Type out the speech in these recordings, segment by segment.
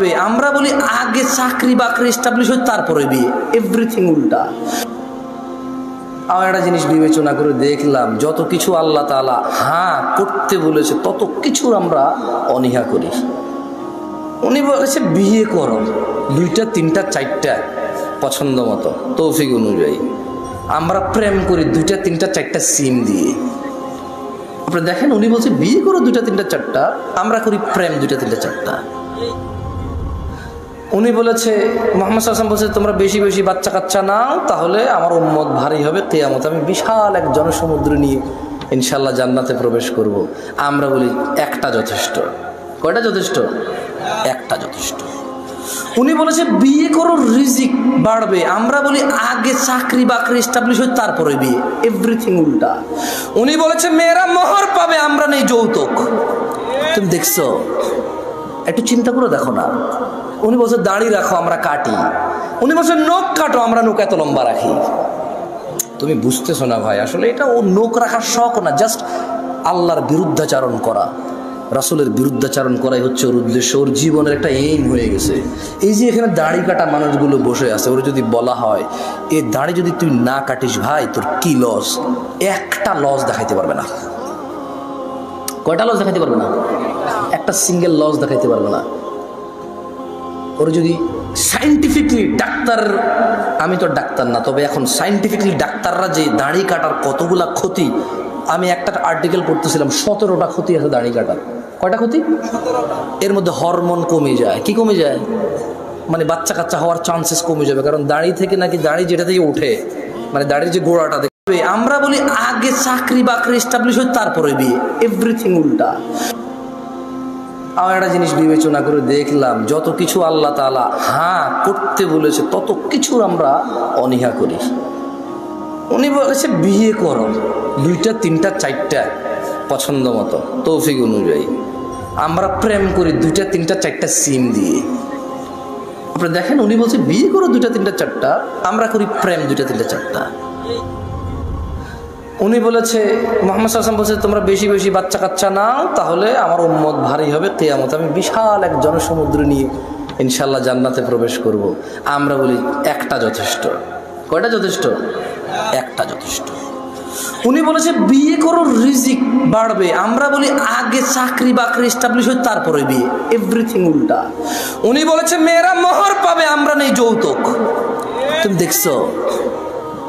আমরা বলি আগে চাকরি বাকরি এস্টাবলিশ হয় তারপরে বিয়ে, এভরিথিং উল্টা। আমার একটা জিনিস বিবেচনা করে দেখলাম, যত কিছু আল্লাহ তাআলা হ্যাঁ করতে বলেছে তত কিছুর আমরা অনীহা করি। উনি বলেছে বিয়ে করো, 2টা 3টা 4টা পছন্দ মতো তৌফিক অনুযায়ী। আমরা প্রেম করি 2টা 3টা 4টা সিম দিয়ে। আপনি দেখেন উনি বলছে বিয়ে করো 2টা 3টা 4টা, আমরা করি প্রেম 2টা 3টা 4টা। উনি বলেছে মুহাম্মদ সাল্লাল্লাহু আলাইহি ওয়াসাল্লাম বলছে তোমরা বেশি বেশি বাচ্চা কাচ্চা নাও, তাহলে আমার উম্মত ভারী হবে কিয়ামতে, আমি বিশাল এক জনসমুদ্র নিয়ে ইনশাআল্লাহ জান্নাতে প্রবেশ করব। আমরা বলি একটা যথেষ্ট। কয়টা যথেষ্ট? একটা যথেষ্ট। উনি বলেছে বিয়ে করো রিজিক বাড়বে, আমরা বলি আগে চাকরি বাকরি এস্টাবলিশ হয় তারপরে বিয়ে, এভরিথিং উল্টা। উনি বলেছে মেয়েরা মোহর পাবে, আমরা নেই যৌতুক। তুমি দেখছো? একটু চিন্তা করে দেখো না। উনি বলছে দাড়ি রাখো, আমরা কাটি। উনি বলছে নখ কাটো, আমরা নখ এত লম্বা রাখি। তুমি বুঝতেছো না ভাই, আসলে এটা ও নখ রাখার শখ না, জাস্ট আল্লাহর বিরুদ্ধাচারণ করা, রাসূলের বিরুদ্ধাচারণ করাই হচ্ছে ওর উদ্দেশ্য। ওর জীবনের একটা এইম হয়ে গেছে। এই যে এখানে দাড়ি কাটা মানুষগুলো বসে আছে, ওর যদি বলা হয় এই দাড়ি যদি তুই না কাটিস ভাই তোর কি লস, একটা লস দেখাইতে পারবে না। কয়টা লস দেখাইতে পারবে না? একটা সিঙ্গেল লস দেখাইতে পারবে না। ওর যদি সাইন্টিফিকলি ডাক্তার, আমি তো ডাক্তার না, তবে এখন সাইন্টিফিকলি ডাক্তাররা যে দাড়ি কাটার কতগুলা ক্ষতি, আমি একটা আর্টিকেল পড়তেছিলাম 17টা ক্ষতি আছে দাড়ি কাটার। কয়টা ক্ষতি? এর মধ্যে হরমোন কমে যায়। কি কমে যায়? মানে বাচ্চা কাচ্চা হওয়ার চান্সেস কমে যাবে, কারণ দাড়ি থেকে নাকি, দাড়ি যেটা থেকে ওঠে, মানে দাড়ির যে গোড়াটা দেখবে। আমরা বলি আগে চাকরি বাকরি এস্টাবলিশ হয় তারপরে বিয়ে, এভরিথিং উল্টা। আমার একটা জিনিস বিবেচনা করে দেখলাম, যত কিছু আল্লাহ তাআলা হ্যাঁ করতে বলেছে তত কিছুর আমরা অনীহা করি। উনি বলেছে বিয়ে করো 2টা 3টা 4টা পছন্দ মতো তৌফিক অনুযায়ী। আমরা প্রেম করি 2টা 3টা 4টা সিম দিয়ে। আপনি দেখেন উনি বলছে বিয়ে করো 2টা 3টা 4টা, আমরা করি প্রেম 2টা 3টা 4টা। উনি বলেছে মুহাম্মদ সাল্লাল্লাহু আলাইহি ওয়াসাল্লাম বলছে তোমরা বেশি বেশি বাচ্চা কাচ্চা নাও, তাহলে আমার উম্মত ভারী হবে কিয়ামতে, আমি বিশাল এক জনসমুদ্র নিয়ে ইনশাআল্লাহ জান্নাতে প্রবেশ করব। আমরা বলি একটা যথেষ্ট। কয়টা যথেষ্ট? একটা যথেষ্ট। উনি বলেছে বিয়ে করো রিজিক বাড়বে, আমরা বলি আগে চাকরি বাকরি এস্টাবলিশ হয় তারপরে বিয়ে, এভরিথিং উল্টা। উনি বলেছে মেয়েরা মোহর পাবে, আমরা নেই যৌতুক। তুমি দেখছো?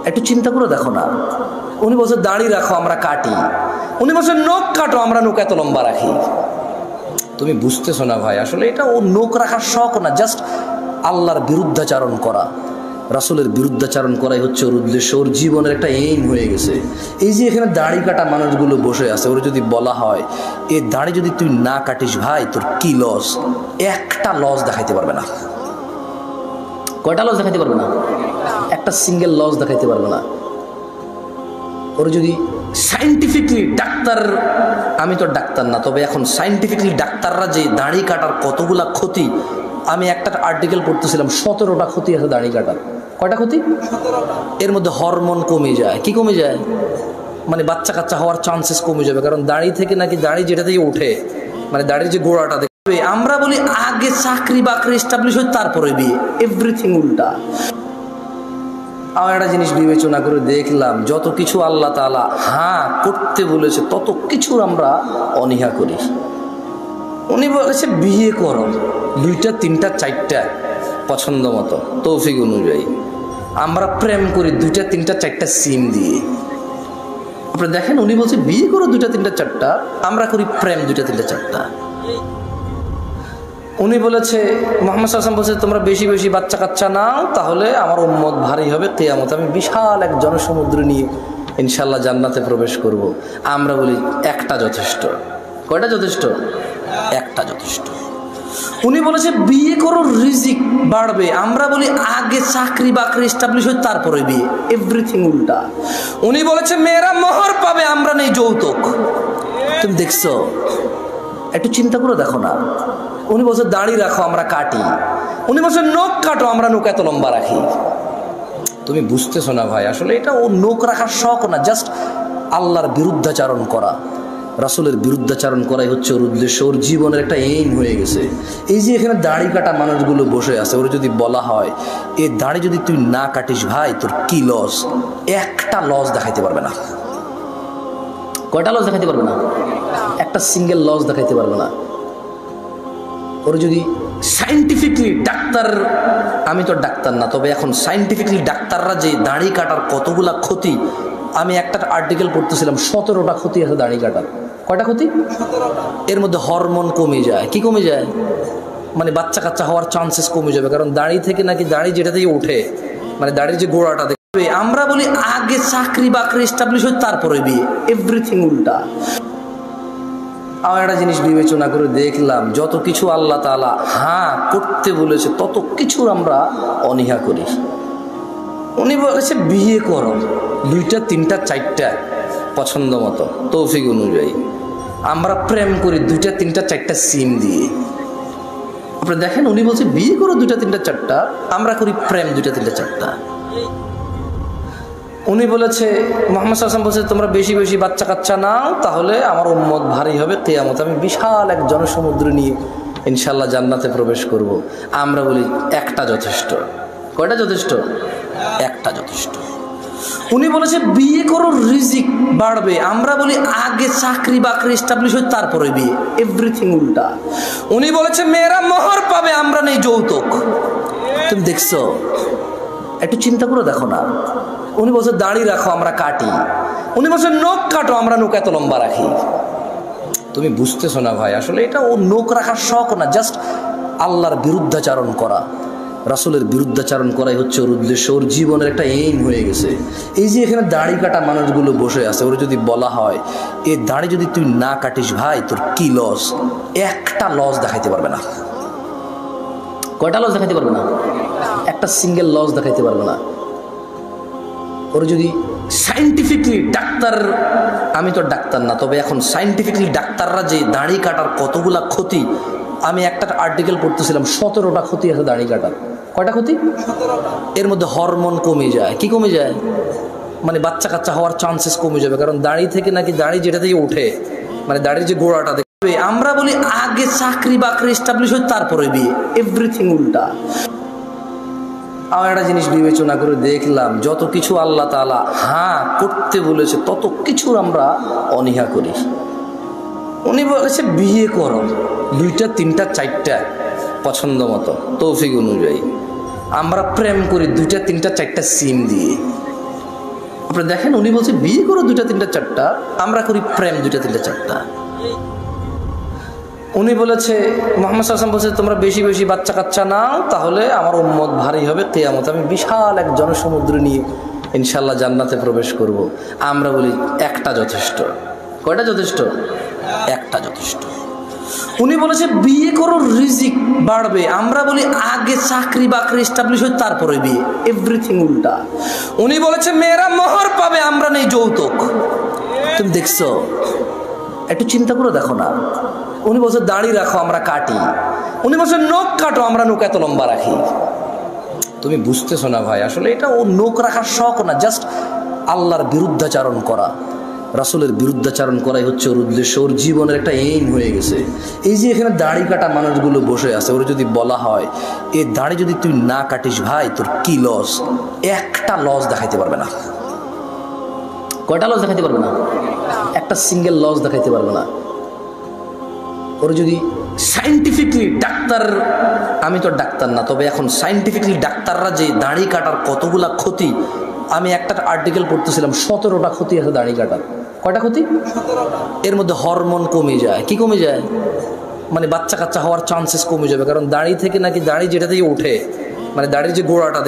একটু চিন্তা করে দেখো না। উনি বলছে দাড়ি রাখো, আমরা কাটি। উনি বলছে নখ কাটো, আমরা নখ এত লম্বা রাখি। তুমি বুঝতেছো না ভাই, আসলে এটা ও নখ রাখার শখ না, জাস্ট আল্লাহর বিরুদ্ধাচারণ করা, রাসূলের বিরুদ্ধাচারণ করাই হচ্ছে ওর উদ্দেশ্য। ওর জীবনের একটা এইম হয়ে গেছে। এই যে এখানে দাড়ি কাটা মানুষগুলো বসে আছে, ওর যদি বলা হয় এই দাড়ি যদি তুই না কাটিস ভাই তোর কি লস, একটা লস দেখাইতে পারবে না। কয়টা লস দেখাইতে পারবে না? একটা সিঙ্গেল লস দেখাইতে পারবে না। ওর যদি সাইন্টিফিকলি ডাক্তার, আমি তো ডাক্তার না, তবে এখন সাইন্টিফিকলি ডাক্তাররা যে দাড়ি কাটার কতগুলা ক্ষতি, আমি একটা আর্টিকেল পড়তেছিলাম 17টা ক্ষতি আছে দাড়ি কাটার। কয়টা ক্ষতি? এর মধ্যে হরমোন কমে যায়। কি কমে যায়? মানে বাচ্চা কাচ্চা হওয়ার চান্সেস কমে যাবে, কারণ দাড়ি থেকে নাকি, দাড়ি যেটা থেকে ওঠে, মানে দাড়ির যে গোড়াটা দেখবে। আমরা বলি আগে চাকরি বাকরি এস্টাবলিশ হয় তারপরে বিয়ে, এভরিথিং উল্টা। আমার একটা জিনিস বিবেচনা করে দেখলাম, যত কিছু আল্লাহ তাআলা হ্যাঁ করতে বলেছে তত কিছুর আমরা অনীহা করি। উনি বলেছে বিয়ে করো 2টা 3টা 4টা পছন্দ মতো তৌফিক অনুযায়ী। আমরা প্রেম করি 2টা 3টা 4টা সিম দিয়ে। আপনি দেখেন উনি বলছে বিয়ে করো 2টা 3টা 4টা, আমরা করি প্রেম 2টা 3টা 4টা। উনি বলেছে মুহাম্মদ সাল্লাল্লাহু আলাইহি ওয়াসাল্লাম বলছে তোমরা বেশি বেশি বাচ্চা কাচ্চা নাও, তাহলে আমার উম্মত ভারী হবে কিয়ামতে, আমি বিশাল এক জনসমুদ্র নিয়ে ইনশাআল্লাহ জান্নাতে প্রবেশ করব। আমরা বলি একটা যথেষ্ট। কয়টা যথেষ্ট? একটা যথেষ্ট। উনি বলেছে বিয়ে করো রিজিক বাড়বে, আমরা বলি আগে চাকরি বাকরি এস্টাবলিশ হয় তারপরে বিয়ে, এভরিথিং উল্টা। উনি বলেছে মেয়েরা মোহর পাবে, আমরা নেই যৌতুক। তুমি দেখছো? একটু চিন্তা করে দেখো না। উনি বলছে দাড়ি রাখো, আমরা কাটি। উনি বলছে নখ কাটো, আমরা নখ এত লম্বা রাখি। তুমি বুঝতেছো না ভাই, আসলে এটা ও নখ রাখার শখ না, জাস্ট আল্লাহর বিরুদ্ধাচারণ করা, রাসূলের বিরুদ্ধাচারণ করাই হচ্ছে ওর উদ্দেশ্য, ওর জীবনের একটা এইম হয়ে গেছে। এই যে এখানে দাড়ি কাটা মানুষগুলো বসে আছে, ওর যদি বলা হয় এই দাড়ি যদি তুই না কাটিস ভাই তোর কি লস, একটা লস দেখাইতে পারবে না। কয়টা লস দেখাইতে পারবে না? একটা সিঙ্গেল লস দেখাইতে পারবে না। ওর যদি সাইন্টিফিকলি ডাক্তার, আমি তো ডাক্তার না, তবে এখন সাইন্টিফিকলি ডাক্তাররা যে দাড়ি কাটার কতগুলা ক্ষতি, আমি একটা আর্টিকেল পড়তেছিলাম 17টা ক্ষতি আছে দাড়ি কাটার। কয়টা ক্ষতি? এর মধ্যে হরমোন কমে যায়। কি কমে যায়? মানে বাচ্চা কাচ্চা হওয়ার চান্সেস কমে যাবে, কারণ দাড়ি থেকে নাকি দাড়ি যেটা থেকে ওঠে, মানে দাড়ির যে গোড়াটা দেখবে। আমরা বলি আগে চাকরি বাকরি এস্টাবলিশ হয় তারপরে বিয়ে, এভরিথিং উল্টা। আমার একটা জিনিস বিবেচনা করে দেখলাম, যত কিছু আল্লাহ তাআলা হ্যাঁ করতে বলেছে তত কিছুর আমরা অনীহা করি। উনি বলেছে বিয়ে করো, 2টা 3টা 4টা পছন্দ মতো তৌফিক অনুযায়ী। আমরা প্রেম করি 2টা 3টা 4টা সিম দিয়ে। আপনি দেখেন উনি বলছে বিয়ে করো 2টা 3টা 4টা, আমরা করি প্রেম 2টা 3টা 4টা। উনি বলেছে, মুহাম্মদ সাল্লাল্লাহু আলাইহি ওয়াসাল্লাম বলছে তোমরা বেশি বেশি বাচ্চা কাচ্চা নাও, তাহলে আমার উম্মত ভারী হবে কিয়ামতে, আমি বিশাল এক জনসমুদ্র নিয়ে ইনশাআল্লাহ জান্নাতে প্রবেশ করব। আমরা বলি একটা যথেষ্ট। কয়টা যথেষ্ট? একটা যথেষ্ট। উনি বলেছে বিয়ে করো রিজিক বাড়বে, আমরা বলি আগে চাকরি বাকরি এস্টাবলিশ হয় তারপরে বিয়ে, এভরিথিং উল্টা। উনি বলেছে মেয়েরা মোহর পাবে, আমরা নেই যৌতুক। তুমি দেখছো? একটু চিন্তা করে দেখো না। উনি বলছে দাড়ি রাখো, আমরা কাটি। উনি বলছে নখ কাটো, আমরা নখ এত লম্বা রাখি। তুমি বুঝতেছো না ভাই, আসলে এটা ও নখ রাখার শখ না, জাস্ট আল্লাহর বিরুদ্ধাচারণ করা, রাসূলের বিরুদ্ধাচারণ করাই হচ্ছে ওর উদ্দেশ্য, ওর জীবনের একটা এইম হয়ে গেছে। এই যে এখানে দাড়ি কাটা মানুষগুলো বসে আছে, ওর যদি বলা হয় এই দাড়ি যদি তুই না কাটিস ভাই তোর কি লস, একটা লস দেখাইতে পারবে না। কয়টা লস দেখাইতে পারবে না? একটা সিঙ্গেল লস দেখাইতে পারবে না। ওর যদি সাইন্টিফিকলি ডাক্তার, আমি তো ডাক্তার না, তবে এখন সাইন্টিফিকলি ডাক্তাররা যে দাড়ি কাটার কতগুলা ক্ষতি, আমি একটা আর্টিকেল পড়তেছিলাম 17টা ক্ষতি আছে দাড়ি কাটার। কয়টা ক্ষতি? এর মধ্যে হরমোন কমে যায়। কি কমে যায়? মানে বাচ্চা কাচ্চা হওয়ার চান্সেস কমে যাবে, কারণ দাড়ি থেকে নাকি দাড়ি যেটা থেকে ওঠে, মানে দাড়ির যে গোড়াটা দেখবে। আমরা বলি আগে চাকরি বাকরি এস্টাবলিশ হয় তারপরে বিয়ে, এভরিথিং উল্টা। আমার একটা জিনিস বিবেচনা করে দেখলাম, যত কিছু আল্লাহ তাআলা হ্যাঁ করতে বলেছে তত কিছুর আমরা অনীহা করি। উনি বলেছে বিয়ে করো, 2টা 3টা 4টা পছন্দ মতো তৌফিক অনুযায়ী। আমরা প্রেম করি 2টা 3টা 4টা সিম দিয়ে। আপনি দেখেন উনি বলছে বিয়ে করো 2টা 3টা 4টা, আমরা করি প্রেম 2টা 3টা 4টা। উনি বলেছে, মুহাম্মদ সাল্লাল্লাহু আলাইহি ওয়াসাল্লাম বলছে তোমরা বেশি বেশি বাচ্চা কাচ্চা নাও, তাহলে আমার উম্মত ভারী হবে কিয়ামতে, আমি বিশাল এক জনসমুদ্র নিয়ে ইনশাআল্লাহ জান্নাতে প্রবেশ করব। আমরা বলি একটা যথেষ্ট। কয়টা যথেষ্ট? একটা যথেষ্ট। উনি বলেছে বিয়ে করো রিজিক বাড়বে, আমরা বলি আগে চাকরি বাকরি এস্টাবলিশ হয় তারপরে বিয়ে, এভরিথিং উল্টা। উনি বলেছে মেয়েরা মোহর পাবে, আমরা নেই যৌতুক। তুমি দেখছো? একটু চিন্তা করে দেখো না। উনি বলছে দাড়ি রাখো, আমরা কাটি। উনি বলছে নখ কাটো, আমরা নখ এত লম্বা রাখি। তুমি বুঝতেছো না ভাই, আসলে এটা ও নখ রাখার শখ না, জাস্ট আল্লাহর বিরুদ্ধাচারণ করা, রাসূলের বিরুদ্ধাচারণ করাই হচ্ছে ওর উদ্দেশ্য, ওর জীবনের একটা এইম হয়ে গেছে। এই যে এখানে দাড়ি কাটা মানুষগুলো বসে আছে, ওর যদি বলা হয় এই দাড়ি যদি তুই না কাটিস ভাই তোর কি লস, একটা লস দেখাইতে পারবে না। কয়টা লস দেখাইতে পারবে না? একটা সিঙ্গেল লস দেখাইতে পারবে না। ওর যদি সাইন্টিফিকলি ডাক্তার, আমি তো ডাক্তার না, তবে এখন সাইন্টিফিকলি ডাক্তাররা যে দাড়ি কাটার কতগুলা ক্ষতি, আমি একটা আর্টিকেল পড়তেছিলাম 17টা ক্ষতি আছে দাড়ি কাটার। কয়টা ক্ষতি? এর মধ্যে হরমোন কমে যায়। কি কমে যায়? মানে বাচ্চা কাচ্চা হওয়ার চান্সেস কমে যাবে, কারণ দাড়ি থেকে নাকি দাড়ি যেটা থেকে ওঠে, মানে দাড়ির যে গোড়াটা